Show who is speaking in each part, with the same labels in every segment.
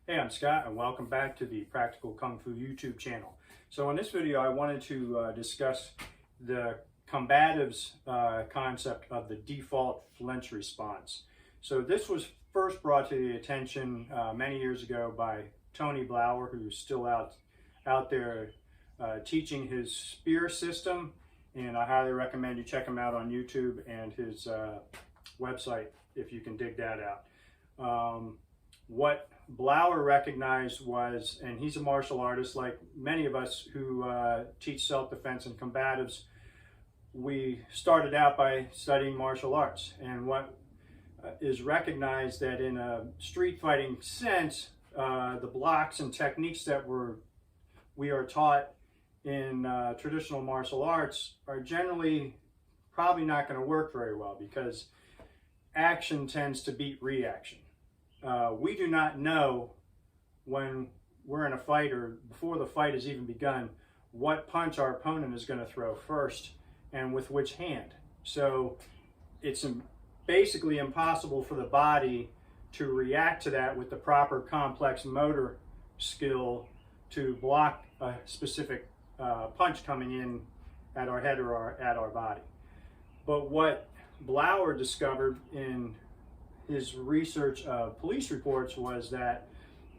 Speaker 1: Hey, I'm Scott and welcome back to the Practical Kung Fu YouTube channel. So in this video I wanted to discuss the combatives concept of the default flinch response. So this was first brought to the attention many years ago by Tony Blauer, who's still out there teaching his spear system, and I highly recommend you check him out on YouTube and his website if you can dig that out. What Blauer recognized was, and he's a martial artist like many of us who teach self-defense and combatives, we started out by studying martial arts, and what is recognized that in a street fighting sense, the blocks and techniques that we are taught in traditional martial arts are generally probably not going to work very well because action tends to beat reaction. We do not know when we're in a fight or before the fight has even begun what punch our opponent is going to throw first and with which hand. So it's basically impossible for the body to react to that with the proper complex motor skill to block a specific punch coming in at our head or at our body. But what Blauer discovered in his research of police reports was that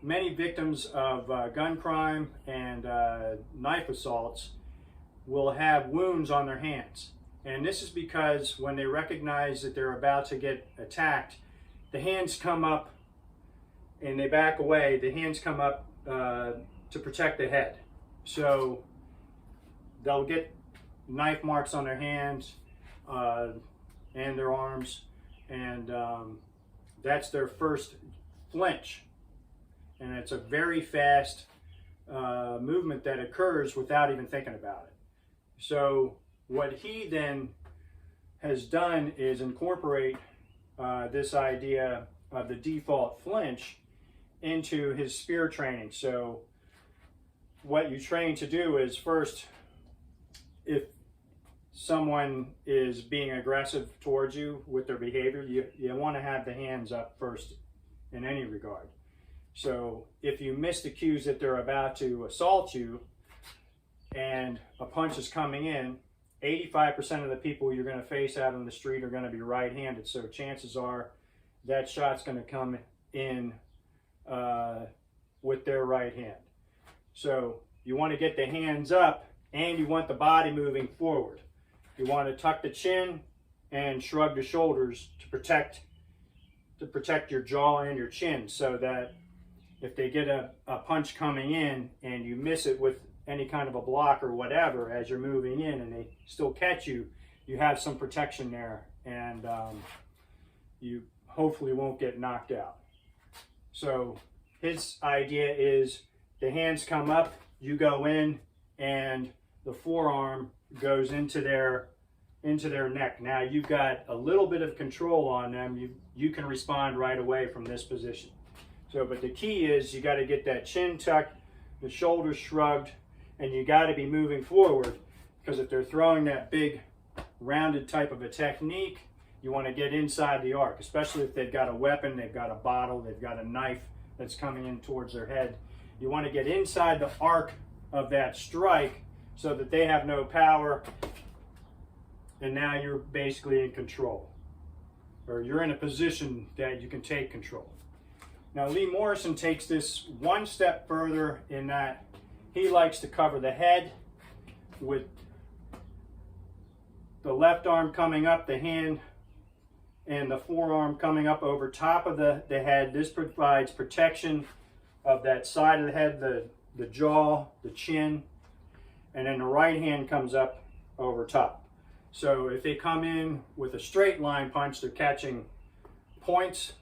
Speaker 1: many victims of gun crime and knife assaults will have wounds on their hands. And this is because when they recognize that they're about to get attacked, the hands come up and they back away. The hands come up to protect the head. So they'll get knife marks on their hands and their arms, and that's their first flinch. And it's a very fast movement that occurs without even thinking about it. So what he then has done is incorporate this idea of the default flinch into his spear training. So what you train to do is, first, if someone is being aggressive towards you with their behavior, you want to have the hands up first in any regard. So if you miss the cues that they're about to assault you and a punch is coming in, 85% of the people you're going to face out on the street are going to be right-handed. So chances are that shot's going to come in with their right hand. So you want to get the hands up and you want the body moving forward. You want to tuck the chin and shrug the shoulders to protect your jaw and your chin, so that if they get a punch coming in and you miss it with any kind of a block or whatever as you're moving in and they still catch you, you have some protection there, and you hopefully won't get knocked out. So his idea is the hands come up, you go in, and the forearm goes into their neck. Now you've got a little bit of control on them. You can respond right away from this position. So, but the key is you got to get that chin tucked, the shoulders shrugged, and you got to be moving forward, because if they're throwing that big rounded type of a technique, you want to get inside the arc, especially if they've got a weapon, they've got a bottle, they've got a knife that's coming in towards their head. You want to get inside the arc of that strike so that they have no power, and now you're basically in control, or you're in a position that you can take control. Now Lee Morrison takes this one step further in that he likes to cover the head with the left arm coming up, the hand and the forearm coming up over top of the head. This provides protection of that side of the head, the jaw, the chin, and then the right hand comes up over top. So if they come in with a straight line punch, they're catching points,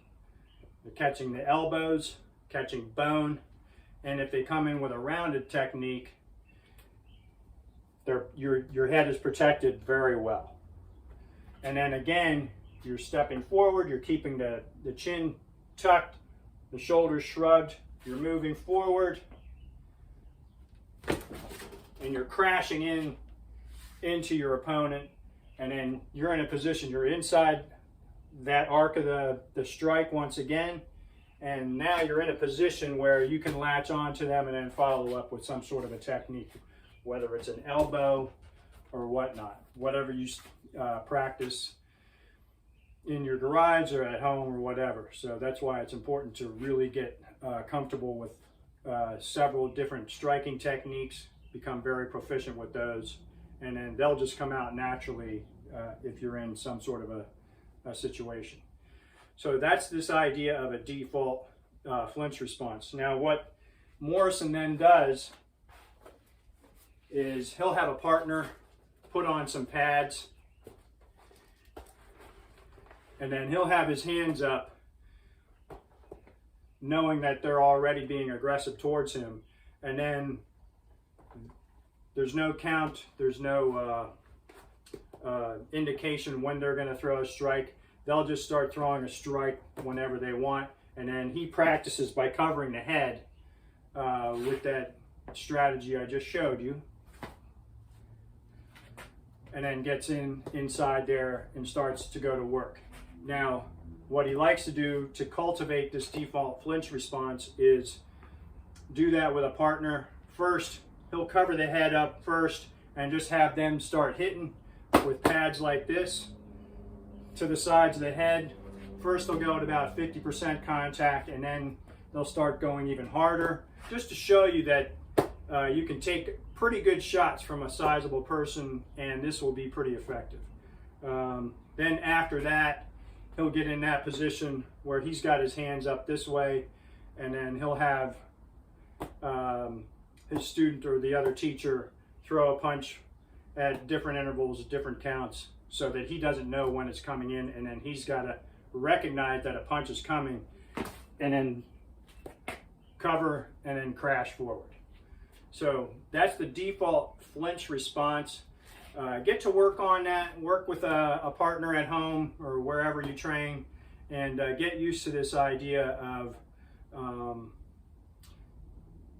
Speaker 1: they're catching the elbows, catching bone. And if they come in with a rounded technique, your head is protected very well. And then again, you're stepping forward, you're keeping the chin tucked, the shoulders shrugged, you're moving forward, and you're crashing into your opponent, and then you're in a position, you're inside that arc of the strike once again, And now you're in a position where you can latch onto them and then follow up with some sort of a technique, whether it's an elbow or whatnot, whatever you practice in your garage or at home or whatever. So that's why it's important to really get comfortable with several different striking techniques, become very proficient with those, and then they'll just come out naturally if you're in some sort of a situation. So that's this idea of a default flinch response. Now what Morrison then does is he'll have a partner put on some pads, and then he'll have his hands up knowing that they're already being aggressive towards him, and then there's no count, there's no indication when they're going to throw a strike. They'll just start throwing a strike whenever they want, and then he practices by covering the head with that strategy I just showed you, and then gets inside there and starts to go to work. Now, what he likes to do to cultivate this default flinch response is do that with a partner. First, he'll cover the head up first and just have them start hitting with pads like this to the sides of the head. First they'll go at about 50% contact, and then they'll start going even harder, just to show you that you can take pretty good shots from a sizable person, and this will be pretty effective. Then after that, he'll get in that position where he's got his hands up this way, and then he'll have his student or the other teacher throw a punch at different intervals, different counts, so that he doesn't know when it's coming in, and then he's got to recognize that a punch is coming and then cover and then crash forward. So that's the default flinch response. Get to work on that, work with a partner at home or wherever you train, and get used to this idea of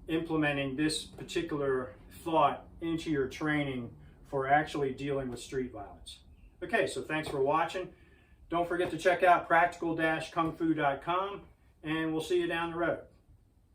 Speaker 1: implementing this particular thought into your training for actually dealing with street violence. Okay, so thanks for watching. Don't forget to check out practical-kungfu.com, and we'll see you down the road.